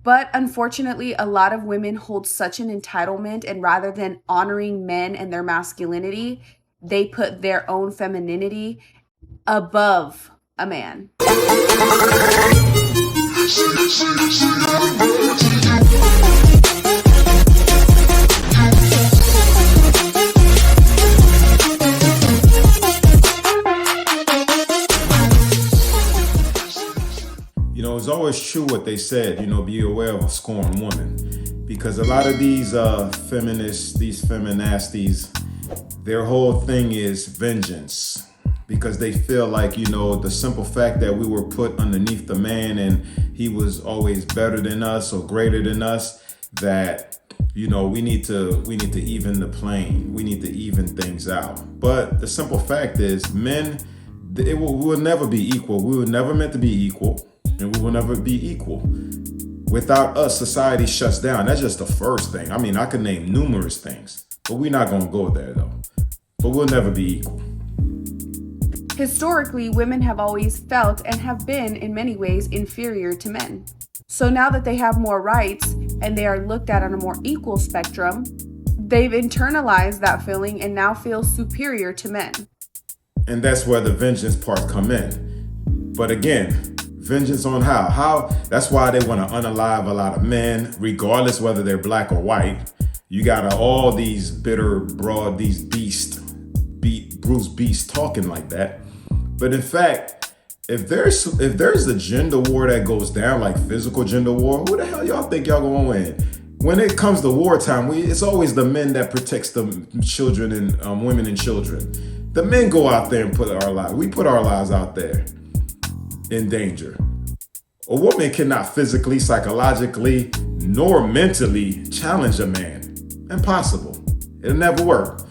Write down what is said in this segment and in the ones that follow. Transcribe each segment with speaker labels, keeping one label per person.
Speaker 1: But unfortunately, a lot of women hold such an entitlement, and rather than honoring men and their masculinity, they put their own femininity above a man.
Speaker 2: It's always true what they said, be aware of a scorned woman. Because a lot of these feminists, these feminasties, their whole thing is vengeance. Because they feel like, the simple fact that we were put underneath the man and he was always better than us or greater than us, that, we need to even the plane. We need to even things out. But the simple fact is, men, we will never be equal. We were never meant to be equal. And we will never be equal. Without us, society shuts down. That's just the first thing. I could name numerous things, but we're not going to go there though. But we'll never be equal.
Speaker 1: Historically, women have always felt and have been in many ways inferior to men. So now that they have more rights and they are looked at on a more equal spectrum, they've internalized that feeling and now feel superior to men.
Speaker 2: And that's where the vengeance part come in. But again, vengeance on how? That's why they want to unalive a lot of men, regardless whether they're black or white. You got all these bitter, broad, these Bruce beasts talking like that. But in fact, if there's a gender war that goes down, like physical gender war, who the hell y'all think y'all gonna win? When it comes to wartime, it's always the men that protects the children and women and children. The men go out there and we put our lives out there in danger. A woman cannot physically, psychologically, nor mentally challenge a man. Impossible. It'll never work.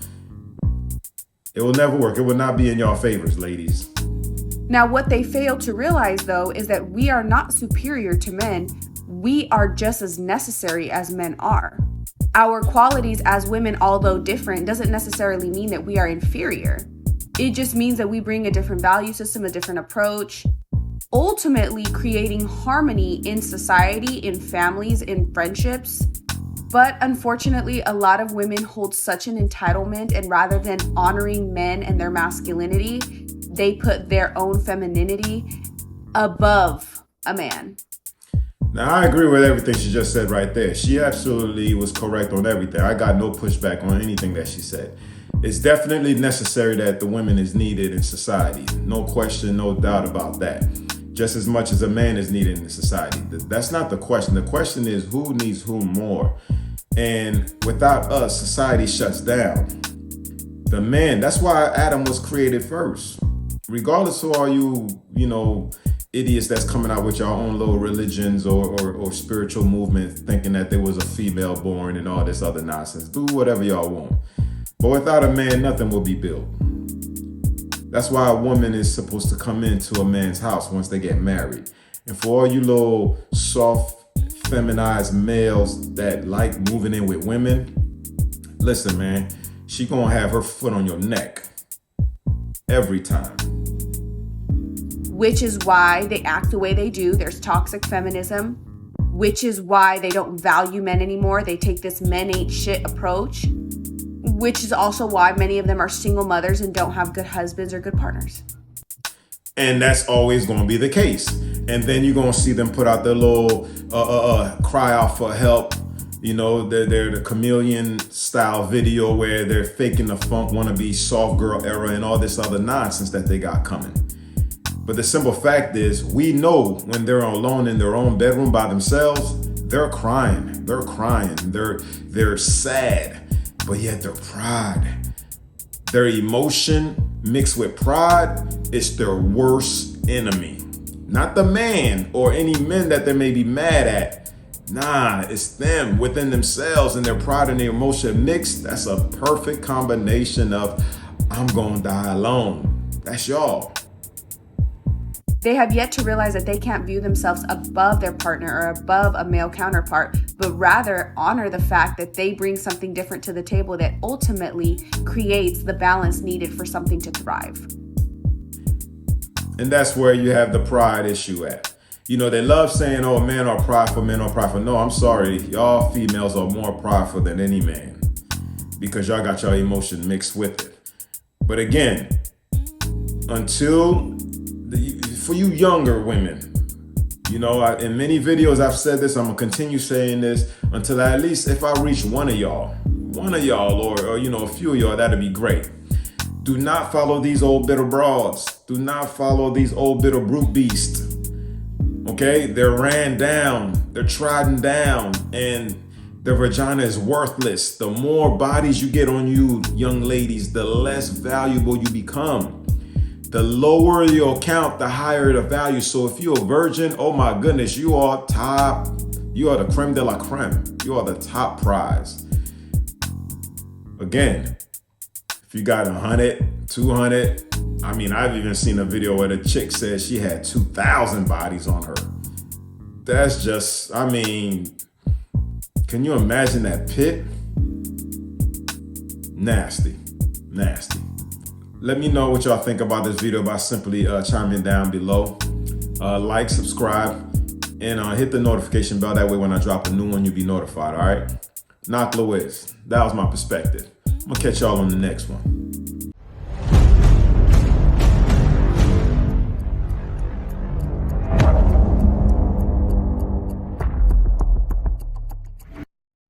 Speaker 2: It will never work. It will not be in your favors, ladies.
Speaker 1: Now, what they fail to realize, though, is that we are not superior to men. We are just as necessary as men are. Our qualities as women, although different, doesn't necessarily mean that we are inferior. It just means that we bring a different value system, a different approach, ultimately creating harmony in society, in families, in friendships. But unfortunately, a lot of women hold such an entitlement, and rather than honoring men and their masculinity, they put their own femininity above a man.
Speaker 2: Now, I agree with everything she just said right there. She absolutely was correct on everything. I got no pushback on anything that she said. It's definitely necessary that the women is needed in society. No question, no doubt about that. Just as much as a man is needed in society. That's not the question. The question is who needs whom more. And without us, society shuts down. The man, that's why Adam was created first. Regardless of all you, idiots that's coming out with your own little religions or spiritual movements thinking that there was a female born and all this other nonsense. Do whatever y'all want. But without a man, nothing will be built. That's why a woman is supposed to come into a man's house once they get married. And for all you little soft, feminized males that like moving in with women, listen, man, she gonna have her foot on your neck every time.
Speaker 1: Which is why they act the way they do. There's toxic feminism, which is why they don't value men anymore. They take this men ain't shit approach, which is also why many of them are single mothers and don't have good husbands or good partners.
Speaker 2: And that's always going to be the case. And then you're going to see them put out their little cry out for help. They're the chameleon style video where they're faking the funk wannabe soft girl era and all this other nonsense that they got coming. But the simple fact is, we know when they're alone in their own bedroom by themselves, they're crying. They're sad. But yet their pride, their emotion mixed with pride is their worst enemy. Not the man or any men that they may be mad at. Nah, it's them within themselves, and their pride and their emotion mixed. That's a perfect combination of I'm gonna die alone. That's y'all.
Speaker 1: They have yet to realize that they can't view themselves above their partner or above a male counterpart, but rather honor the fact that they bring something different to the table that ultimately creates the balance needed for something to thrive.
Speaker 2: And that's where you have the pride issue at. They love saying, oh, men are prideful, men are prideful. No, I'm sorry. Y'all females are more prideful than any man because y'all got your emotion mixed with it. But again, for you younger women, in many videos I've said this, I'm gonna continue saying this until at least if I reach one of y'all, or a few of y'all, that'd be great. Do not follow these old bitter broads. Do not follow these old bitter brute beasts. Okay, they're ran down, they're trodden down, and their vagina is worthless. The more bodies you get on you, young ladies, the less valuable you become. The lower your count, the higher the value. So if you're a virgin, oh my goodness, you are the creme de la creme. You are the top prize. Again, if you got 100, 200, I've even seen a video where the chick said she had 2,000 bodies on her. That's just, can you imagine that pit? Nasty. Let me know what y'all think about this video by simply chiming down below. Like, subscribe, and hit the notification bell. That way when I drop a new one, you'll be notified, all right? Knock Louise. That was my perspective. I'm gonna catch y'all on the next one.